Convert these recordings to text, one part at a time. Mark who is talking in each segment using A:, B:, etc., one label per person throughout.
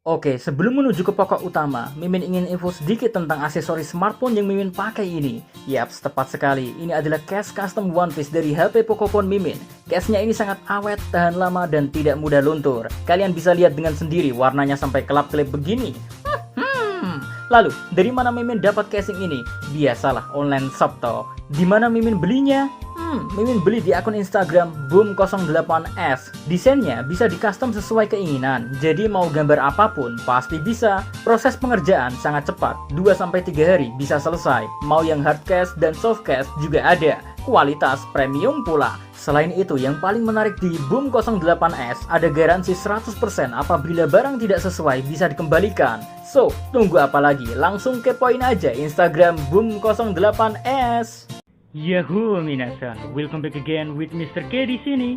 A: Oke, sebelum menuju ke pokok utama, Mimin ingin info sedikit tentang aksesoris smartphone yang Mimin pakai ini. Yaps, tepat sekali. Ini adalah case custom One Piece dari HP Pocophone Mimin. Case-nya ini sangat awet, tahan lama, dan tidak mudah luntur. Kalian bisa lihat dengan sendiri warnanya sampai kelap-kelip begini. Lalu, dari mana Mimin dapat casing ini? Biasalah, online shop toh. Di mana Mimin belinya? Mimin beli di akun Instagram boom08s. Desainnya bisa di custom sesuai keinginan. Jadi mau gambar apapun pasti bisa. Proses pengerjaan sangat cepat, 2-3 hari bisa selesai. Mau yang hard case dan soft case juga ada. Kualitas premium pula. Selain itu, yang paling menarik di Boom 08S ada garansi 100% apabila barang tidak sesuai bisa dikembalikan. So, tunggu apa lagi? Langsung kepoin aja Instagram Boom 08S. Yahoo minasan, welcome back again with Mr. K di sini.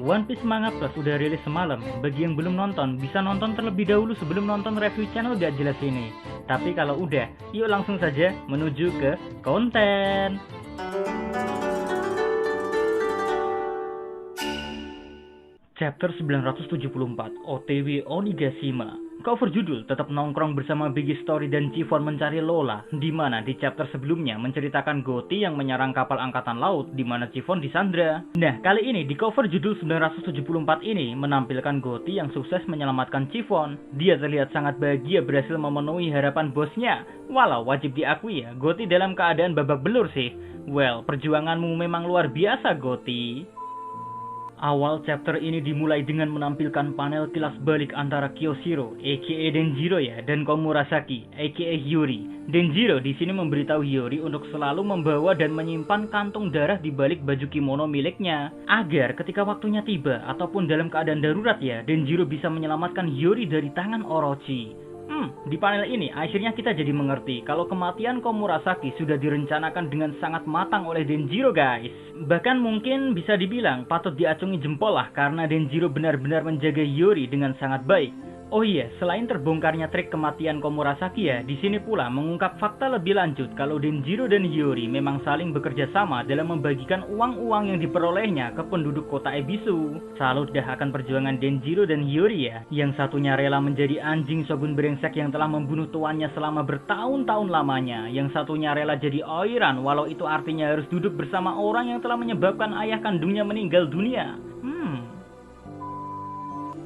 A: One Piece Manga Plus udah rilis semalam. Bagi yang belum nonton, bisa nonton terlebih dahulu sebelum nonton review channel gak jelas ini. Tapi kalau udah, yuk langsung saja menuju ke konten. Chapter 974, OTW Onigashima. Cover judul tetap nongkrong bersama Biggie Story dan Chiffon mencari Lola, di mana di chapter sebelumnya menceritakan Gotti yang menyerang kapal angkatan laut di mana Chiffon disandra. Nah, kali ini di cover judul 974 ini menampilkan Gotti yang sukses menyelamatkan Chiffon. Dia terlihat sangat bahagia berhasil memenuhi harapan bosnya. Walau wajib diakui ya, Gotti dalam keadaan babak belur sih. Well, perjuanganmu memang luar biasa, Gotti. Awal chapter ini dimulai dengan menampilkan panel kilas balik antara Kyoshiro, aka Denjiro ya, dan Komurasaki, aka Hiyori. Denjiro di sini memberitahu Hiyori untuk selalu membawa dan menyimpan kantung darah di balik baju kimono miliknya, agar ketika waktunya tiba ataupun dalam keadaan darurat ya, Denjiro bisa menyelamatkan Hiyori dari tangan Orochi. Di panel ini akhirnya kita jadi mengerti kalau kematian Komurasaki sudah direncanakan dengan sangat matang oleh Denjiro guys. Bahkan mungkin bisa dibilang patut diacungi jempol lah karena Denjiro benar-benar menjaga Hiyori dengan sangat baik. Oh iya, selain terbongkarnya trik kematian Komurasaki ya, di sini pula mengungkap fakta lebih lanjut kalau Denjiro dan Hiyori memang saling bekerja sama dalam membagikan uang-uang yang diperolehnya ke penduduk kota Ebisu. Salut dah akan perjuangan Denjiro dan Hiyori ya, yang satunya rela menjadi anjing shogun brengsek yang telah membunuh tuannya selama bertahun-tahun lamanya, yang satunya rela jadi oiran walau itu artinya harus duduk bersama orang yang telah menyebabkan ayah kandungnya meninggal dunia.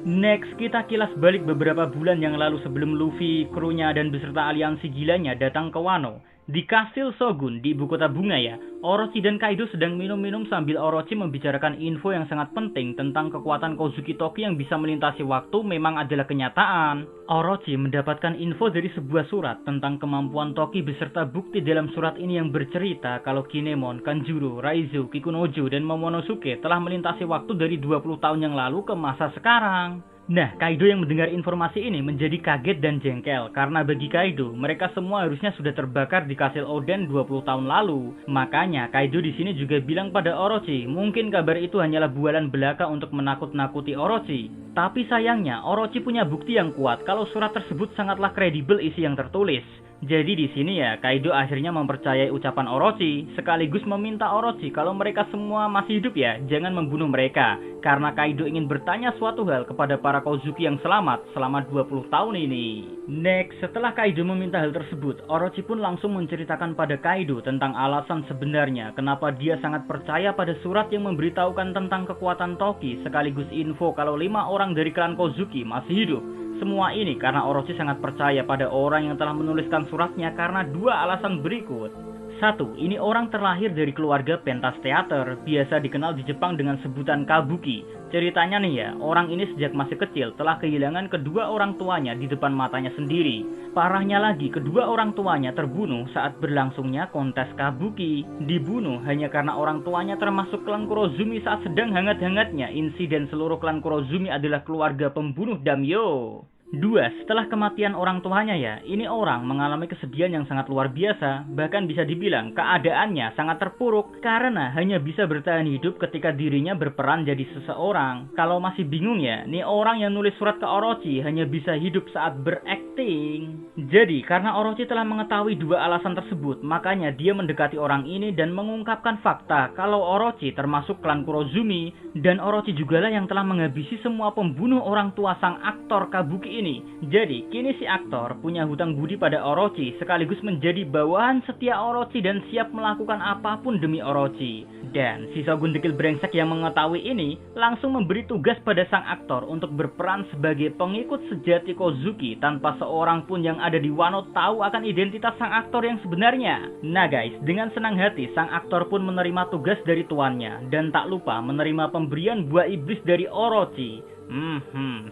A: Next, kita kilas balik beberapa bulan yang lalu sebelum Luffy, krunya, dan beserta aliansi gilanya datang ke Wano. Di Kastil Shogun di ibu kota bunga ya, Orochi dan Kaido sedang minum-minum sambil Orochi membicarakan info yang sangat penting tentang kekuatan Kozuki Toki yang bisa melintasi waktu memang adalah kenyataan. Orochi mendapatkan info dari sebuah surat tentang kemampuan Toki beserta bukti dalam surat ini yang bercerita kalau Kinemon, Kanjuro, Raizo, Kikunojo, dan Momonosuke telah melintasi waktu dari 20 tahun yang lalu ke masa sekarang. Nah, Kaido yang mendengar informasi ini menjadi kaget dan jengkel karena bagi Kaido, mereka semua harusnya sudah terbakar di Kastil Oden 20 tahun lalu. Makanya, Kaido di sini juga bilang pada Orochi, mungkin kabar itu hanyalah bualan belaka untuk menakut-nakuti Orochi. Tapi sayangnya, Orochi punya bukti yang kuat kalau surat tersebut sangatlah kredibel isi yang tertulis. Jadi di sini ya, Kaido akhirnya mempercayai ucapan Orochi, sekaligus meminta Orochi kalau mereka semua masih hidup ya, jangan membunuh mereka. Karena Kaido ingin bertanya suatu hal kepada para Kozuki yang selamat selama 20 tahun ini. Next, setelah Kaido meminta hal tersebut, Orochi pun langsung menceritakan pada Kaido tentang alasan sebenarnya kenapa dia sangat percaya pada surat yang memberitahukan tentang kekuatan Toki, sekaligus info kalau 5 orang dari klan Kozuki masih hidup. Semua ini karena Orochi sangat percaya pada orang yang telah menuliskan suratnya karena 2 alasan berikut. 1. Ini orang terlahir dari keluarga pentas teater, biasa dikenal di Jepang dengan sebutan kabuki. Ceritanya nih ya, orang ini sejak masih kecil telah kehilangan kedua orang tuanya di depan matanya sendiri. Parahnya lagi, kedua orang tuanya terbunuh saat berlangsungnya kontes kabuki. Dibunuh hanya karena orang tuanya termasuk klan Kurozumi saat sedang hangat-hangatnya. Insiden seluruh klan Kurozumi adalah keluarga pembunuh Damyo. 2. Setelah kematian orang tuanya ya, ini orang mengalami kesedihan yang sangat luar biasa. Bahkan bisa dibilang keadaannya sangat terpuruk karena hanya bisa bertahan hidup ketika dirinya berperan jadi seseorang. Kalau masih bingung ya, nih orang yang nulis surat ke Orochi hanya bisa hidup saat berakting. penting. Jadi, karena Orochi telah mengetahui dua alasan tersebut, makanya dia mendekati orang ini dan mengungkapkan fakta kalau Orochi termasuk klan Kurozumi, dan Orochi jugalah yang telah menghabisi semua pembunuh orang tua sang aktor Kabuki ini. Jadi, kini si aktor punya hutang budi pada Orochi, sekaligus menjadi bawahan setia Orochi dan siap melakukan apapun demi Orochi. Dan si Shogun dekil brengsek yang mengetahui ini langsung memberi tugas pada sang aktor untuk berperan sebagai pengikut sejati Kozuki tanpa seorang pun yang ada di Wano tahu akan identitas sang aktor yang sebenarnya. Nah guys, dengan senang hati sang aktor pun menerima tugas dari tuannya dan tak lupa menerima pemberian buah iblis dari Orochi.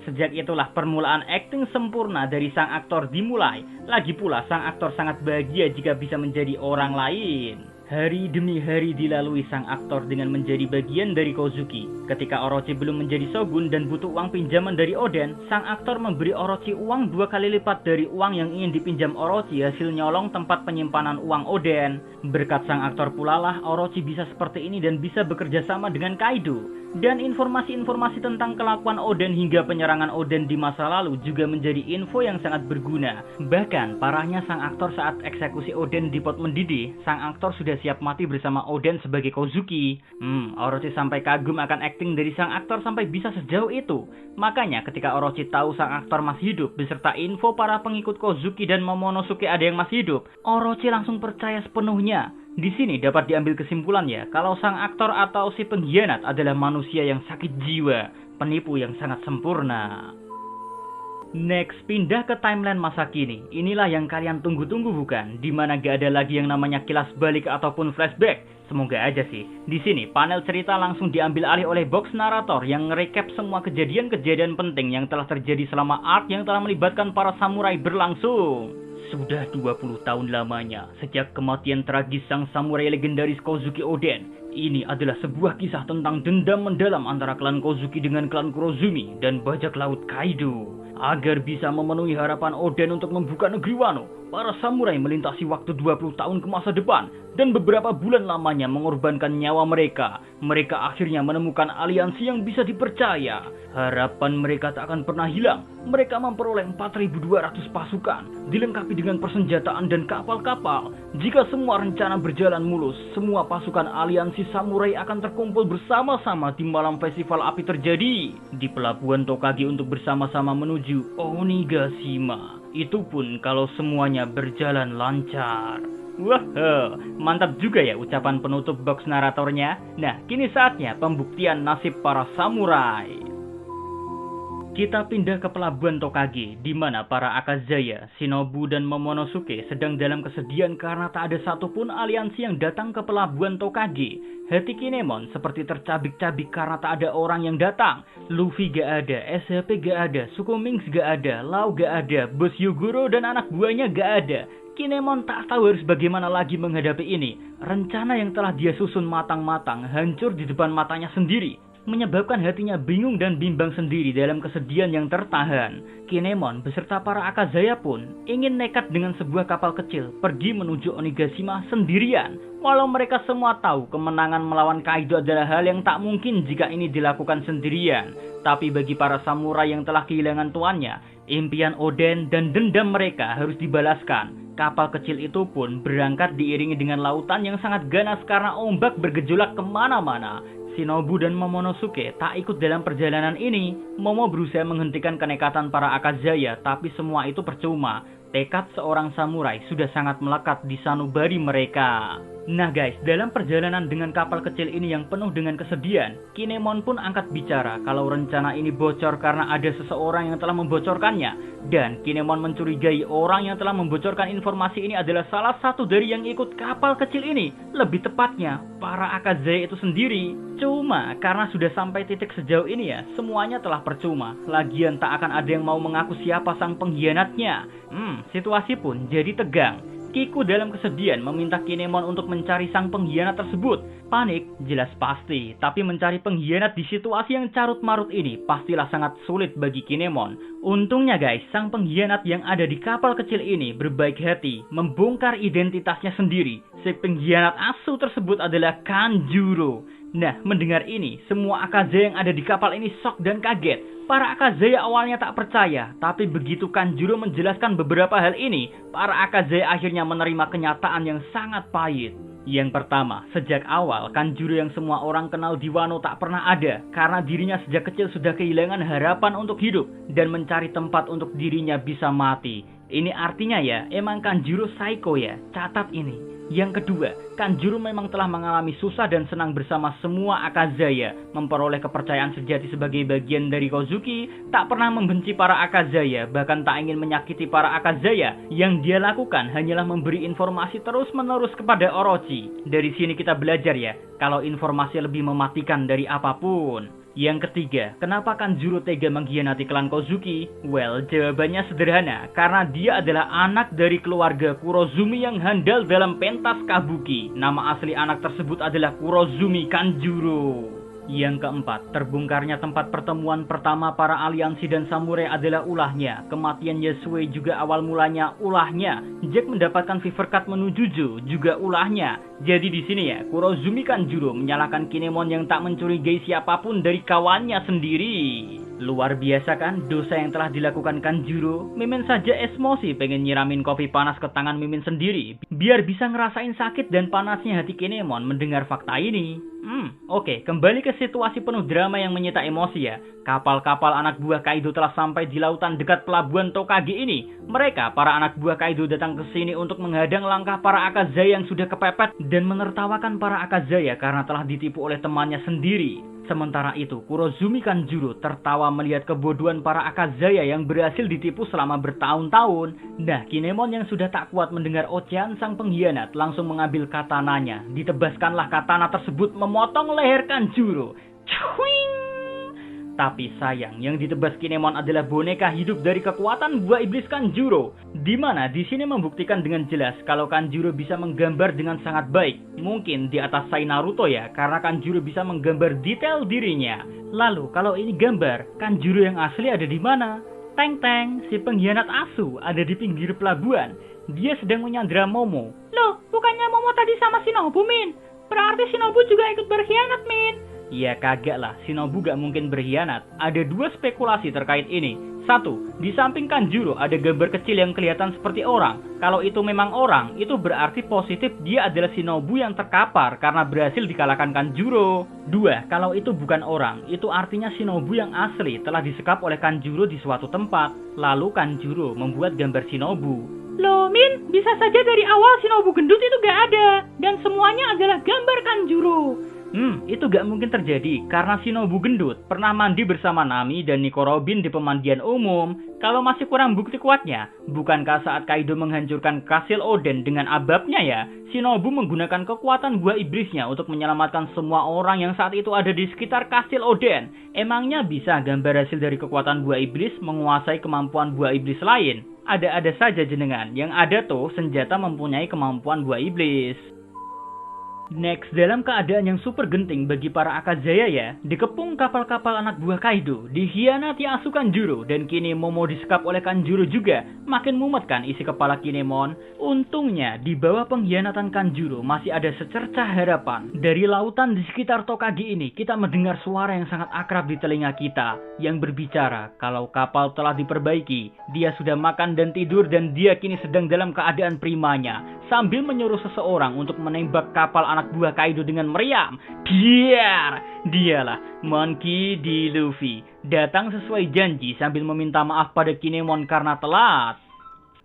A: Sejak itulah permulaan akting sempurna dari sang aktor dimulai. Lagi pula sang aktor sangat bahagia jika bisa menjadi orang lain. Hari demi hari dilalui sang aktor dengan menjadi bagian dari Kozuki. Ketika Orochi belum menjadi shogun dan butuh uang pinjaman dari Oden, sang aktor memberi Orochi uang 2 kali lipat dari uang yang ingin dipinjam Orochi hasil nyolong tempat penyimpanan uang Oden. Berkat sang aktor pula lah Orochi bisa seperti ini dan bisa bekerja sama dengan Kaido. Dan informasi-informasi tentang kelakuan Oden hingga penyerangan Oden di masa lalu juga menjadi info yang sangat berguna. Bahkan parahnya sang aktor saat eksekusi Oden di pot mendidih, sang aktor sudah siap mati bersama Oden sebagai Kozuki. Orochi sampai kagum akan akting dari sang aktor sampai bisa sejauh itu. Makanya ketika Orochi tahu sang aktor masih hidup beserta info para pengikut Kozuki dan Momonosuke ada yang masih hidup, Orochi langsung percaya sepenuhnya. Di sini dapat diambil kesimpulan ya, kalau sang aktor atau si pengkhianat adalah manusia yang sakit jiwa, penipu yang sangat sempurna. Next, pindah ke timeline masa kini. Inilah yang kalian tunggu-tunggu bukan? Dimana gak ada lagi yang namanya kilas balik ataupun flashback. Semoga aja sih. Di sini panel cerita langsung diambil alih oleh box narator yang nge-recap semua kejadian-kejadian penting yang telah terjadi selama arc yang telah melibatkan para samurai berlangsung. Sudah 20 tahun lamanya sejak kematian tragis sang samurai legendaris Kozuki Oden. Ini adalah sebuah kisah tentang dendam mendalam antara klan Kozuki dengan klan Kurozumi dan bajak laut Kaido. Agar bisa memenuhi harapan Oden untuk membuka negeri Wano, para samurai melintasi waktu 20 tahun ke masa depan dan beberapa bulan lamanya mengorbankan nyawa mereka. Mereka akhirnya menemukan aliansi yang bisa dipercaya. Harapan mereka tak akan pernah hilang. Mereka memperoleh 4.200 pasukan, dilengkapi dengan persenjataan dan kapal-kapal. Jika semua rencana berjalan mulus, semua pasukan aliansi samurai akan terkumpul bersama-sama di malam festival api terjadi di pelabuhan Tokage untuk bersama-sama menuju Onigashima. Itu pun kalau semuanya berjalan lancar. Wah, mantap juga ya ucapan penutup box naratornya. Nah, kini saatnya pembuktian nasib para samurai. Kita pindah ke pelabuhan Tokage, di mana para Akazaya, Shinobu, dan Momonosuke sedang dalam kesedihan karena tak ada satupun aliansi yang datang ke pelabuhan Tokage. Hati Kinemon seperti tercabik-cabik karena tak ada orang yang datang. Luffy gak ada, SHP gak ada, Sukuminks gak ada, Lau gak ada, Bos Yugoro dan anak buahnya gak ada. Kinemon tak tahu harus bagaimana lagi menghadapi ini. Rencana yang telah dia susun matang-matang hancur di depan matanya sendiri, menyebabkan hatinya bingung dan bimbang sendiri dalam kesedihan yang tertahan. Kinemon beserta para Akazaya pun ingin nekat dengan sebuah kapal kecil pergi menuju Onigashima sendirian. Walau mereka semua tahu kemenangan melawan Kaido adalah hal yang tak mungkin jika ini dilakukan sendirian. Tapi bagi para samurai yang telah kehilangan tuannya, impian Oden dan dendam mereka harus dibalaskan. Kapal kecil itu pun berangkat diiringi dengan lautan yang sangat ganas karena ombak bergejolak kemana-mana. Shinobu dan Momonosuke tak ikut dalam perjalanan ini. Momo berusaha menghentikan kenekatan para Akazaya, tapi semua itu percuma. Tekad seorang samurai sudah sangat melekat di sanubari mereka. Nah guys, dalam perjalanan dengan kapal kecil ini yang penuh dengan kesedihan, Kinemon pun angkat bicara kalau rencana ini bocor karena ada seseorang yang telah membocorkannya. Dan Kinemon mencurigai orang yang telah membocorkan informasi ini adalah salah satu dari yang ikut kapal kecil ini. Lebih tepatnya, para Akazaya itu sendiri. Cuma, karena sudah sampai titik sejauh ini ya, semuanya telah percuma. Lagian tak akan ada yang mau mengaku siapa sang pengkhianatnya. Situasi pun jadi tegang. Kiku dalam kesedihan meminta Kinemon untuk mencari sang pengkhianat tersebut. Panik, jelas pasti. Tapi mencari pengkhianat di situasi yang carut-marut ini pastilah sangat sulit bagi Kinemon. Untungnya guys, sang pengkhianat yang ada di kapal kecil ini berbaik hati, membongkar identitasnya sendiri. Si pengkhianat asu tersebut adalah Kanjuro. Nah, mendengar ini, semua Akazaya yang ada di kapal ini shock dan kaget. Para Akazaya awalnya tak percaya, tapi begitu Kanjuro menjelaskan beberapa hal ini, para Akazaya akhirnya menerima kenyataan yang sangat pahit. Yang pertama, sejak awal Kanjuro yang semua orang kenal di Wano tak pernah ada, karena dirinya sejak kecil sudah kehilangan harapan untuk hidup dan mencari tempat untuk dirinya bisa mati. Ini artinya ya, emang Kanjuro psycho ya, catat ini. Yang kedua, Kanjuro memang telah mengalami susah dan senang bersama semua Akazaya, memperoleh kepercayaan sejati sebagai bagian dari Kozuki, tak pernah membenci para Akazaya, bahkan tak ingin menyakiti para Akazaya. Yang dia lakukan hanyalah memberi informasi terus-menerus kepada Orochi. Dari sini kita belajar ya, kalau informasi lebih mematikan dari apapun. Yang ketiga, kenapa Kanjuro tega mengkhianati klan Kozuki? Well, jawabannya sederhana, karena dia adalah anak dari keluarga Kurozumi yang handal dalam pentas kabuki. Nama asli anak tersebut adalah Kurozumi Kanjuro. Yang keempat, terbongkarnya tempat pertemuan pertama para aliansi dan samurai adalah ulahnya. Kematian Yasue juga awal mulanya ulahnya. Jack mendapatkan fever cut menuju Jo juga ulahnya. Jadi di sini ya, Kurozumi Kanjuro menyalahkan Kinemon yang tak mencurigai siapapun dari kawannya sendiri. Luar biasa kan dosa yang telah dilakukan Kanjuro. Mimin saja emosi pengen nyiramin kopi panas ke tangan Mimin sendiri, biar bisa ngerasain sakit dan panasnya hati Kinemon mendengar fakta ini. Oke, kembali ke situasi penuh drama yang menyita emosi ya. Kapal-kapal anak buah Kaido telah sampai di lautan dekat pelabuhan Tokage ini. Mereka, para anak buah Kaido datang ke sini untuk menghadang langkah para Akazaya yang sudah kepepet dan menertawakan para Akazaya karena telah ditipu oleh temannya sendiri. Sementara itu, Kurozumi Kanjuro tertawa melihat kebodohan para Akazaya yang berhasil ditipu selama bertahun-tahun. Nah, Kinemon yang sudah tak kuat mendengar ocehan sang pengkhianat langsung mengambil katananya. Ditebaskanlah katana tersebut memotong leher Kanjuro. Cuing! Tapi sayang, yang ditebas Kinemon adalah boneka hidup dari kekuatan buah iblis Kanjuro. Dimana di sini membuktikan dengan jelas kalau Kanjuro bisa menggambar dengan sangat baik. Mungkin di atas Sai Naruto ya, karena Kanjuro bisa menggambar detail dirinya. Lalu kalau ini gambar, Kanjuro yang asli ada di mana? Teng-teng, si pengkhianat asu ada di pinggir pelabuhan. Dia sedang menyandera Momo. Loh, bukannya Momo tadi sama Shinobu, Min? Berarti Shinobu juga ikut berkhianat, Min. Ya kagak lah, Shinobu gak mungkin berkhianat. Ada dua spekulasi terkait ini. Satu, di samping Kanjuro ada gambar kecil yang kelihatan seperti orang. Kalau itu memang orang, itu berarti positif dia adalah Shinobu yang terkapar karena berhasil dikalahkan Kanjuro. Dua, kalau itu bukan orang, itu artinya Shinobu yang asli telah disekap oleh Kanjuro di suatu tempat. Lalu Kanjuro membuat gambar Shinobu. Loh Min, bisa saja dari awal Shinobu gendut itu gak ada. Dan semuanya adalah gambar Kanjuro. Itu gak mungkin terjadi karena Shinobu gendut pernah mandi bersama Nami dan Nico Robin di pemandian umum. Kalau masih kurang bukti kuatnya, bukankah saat Kaido menghancurkan Kastil Oden dengan ababnya ya, Shinobu menggunakan kekuatan buah iblisnya untuk menyelamatkan semua orang yang saat itu ada di sekitar Kastil Oden. Emangnya bisa gambar hasil dari kekuatan buah iblis menguasai kemampuan buah iblis lain? Ada-ada saja jenengan, yang ada tuh senjata mempunyai kemampuan buah iblis. Next, dalam keadaan yang super genting bagi para Akazaya ya, dikepung kapal-kapal anak buah Kaido, dikhianati asu Kanjuro, dan kini Momo disekap oleh Kanjuro juga. Makin mumet kan isi kepala Kinemon. Untungnya, di bawah pengkhianatan Kanjuro masih ada secercah harapan. Dari lautan di sekitar Tokage ini, kita mendengar suara yang sangat akrab di telinga kita, yang berbicara kalau kapal telah diperbaiki, dia sudah makan dan tidur dan dia kini sedang dalam keadaan primanya, sambil menyuruh seseorang untuk menembak kapal anak buah Kaido dengan meriam. Dialah Monkey D. Luffy, datang sesuai janji sambil meminta maaf pada Kinemon karena telat.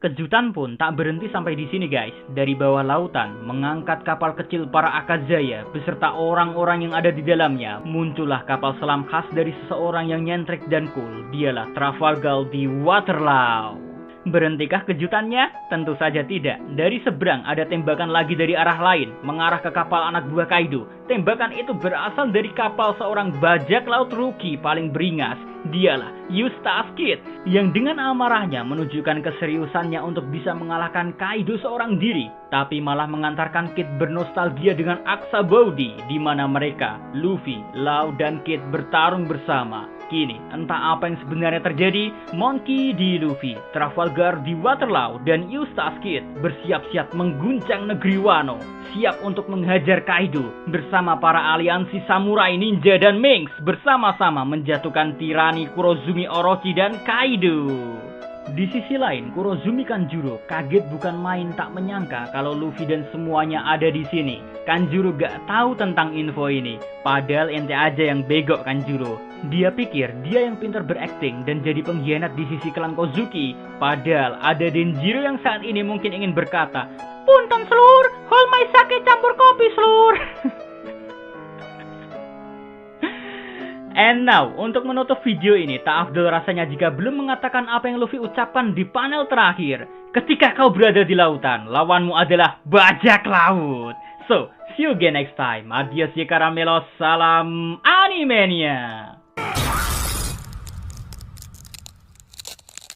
A: Kejutan pun tak berhenti sampai di sini guys. Dari bawah lautan, mengangkat kapal kecil para Akazaya beserta orang-orang yang ada di dalamnya, muncullah kapal selam khas dari seseorang yang nyentrik dan cool. Dialah Trafalgar di Waterloo. Berhentikah kejutannya? Tentu saja tidak. Dari seberang ada tembakan lagi dari arah lain, mengarah ke kapal anak buah Kaido. Tembakan itu berasal dari kapal seorang bajak laut rookie paling beringas. Dialah Eustace Kid, yang dengan amarahnya menunjukkan keseriusannya untuk bisa mengalahkan Kaido seorang diri, tapi malah mengantarkan Kid bernostalgia dengan Aksa Body, di mana mereka, Luffy, Law, dan Kid bertarung bersama. Kini, entah apa yang sebenarnya terjadi, Monkey D. Luffy, Trafalgar di Waterloo, dan Eustace Kid bersiap-siap mengguncang negeri Wano, siap untuk menghajar Kaido bersama para aliansi samurai, ninja, dan Minks bersama-sama menjatuhkan tirani Kurozumi Orochi dan Kaido. Di sisi lain, Kurozumi Kanjuro kaget bukan main, tak menyangka kalau Luffy dan semuanya ada di sini. Kanjuro gak tahu tentang info ini, padahal ente aja yang begok Kanjuro. Dia pikir dia yang pintar berakting dan jadi pengkhianat di sisi klan Kozuki, padahal ada Denjiro yang saat ini mungkin ingin berkata, "Punten selur, hol my sake campur kopi selur." And now, untuk menutup video ini, tak afdol rasanya jika belum mengatakan apa yang Luffy ucapkan di panel terakhir. Ketika kau berada di lautan, lawanmu adalah bajak laut. So, see you again next time. Adios ya karamelos, salam animenia.